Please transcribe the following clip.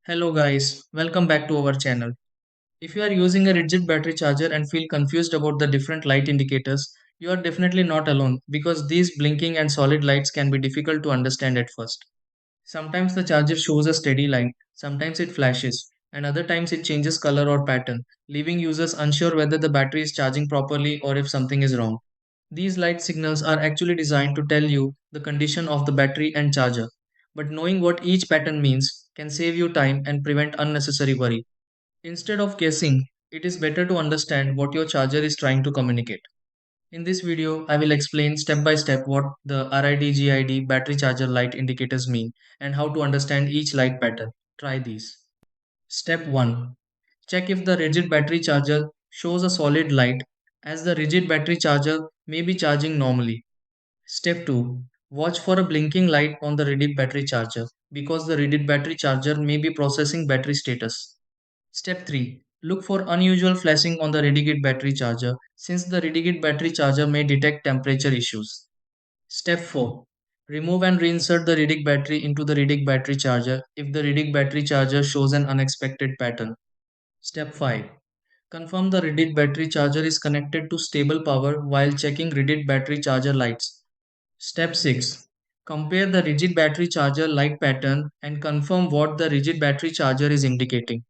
Hello guys, welcome back to our channel. If you are using a rigid battery charger and feel confused about the different light indicators, you are definitely not alone because these blinking and solid lights can be difficult to understand at first. Sometimes the charger shows a steady light, sometimes it flashes, and other times it changes color or pattern, leaving users unsure whether the battery is charging properly or if something is wrong. These light signals are actually designed to tell you the condition of the battery and charger, but knowing what each pattern means can save you time and prevent unnecessary worry. Instead of guessing, it is better to understand what your charger is trying to communicate. In this video, I will explain step by step what the RIDGID battery charger light indicators mean and how to understand each light pattern. Try these. Step 1. Check if the rigid battery charger shows a solid light, as the rigid battery charger may be charging normally. Step 2. Watch for a blinking light on the rigid battery charger because the rigid battery charger may be processing battery status. Step 3. Look for unusual flashing on the rigid battery charger since the rigid battery charger may detect temperature issues. Step 4. Remove and reinsert the rigid battery into the rigid battery charger if the rigid battery charger shows an unexpected pattern. Step 5. Confirm the rigid battery charger is connected to stable power while checking rigid battery charger lights. Step 6. Compare the rigid battery charger light pattern and confirm what the rigid battery charger is indicating.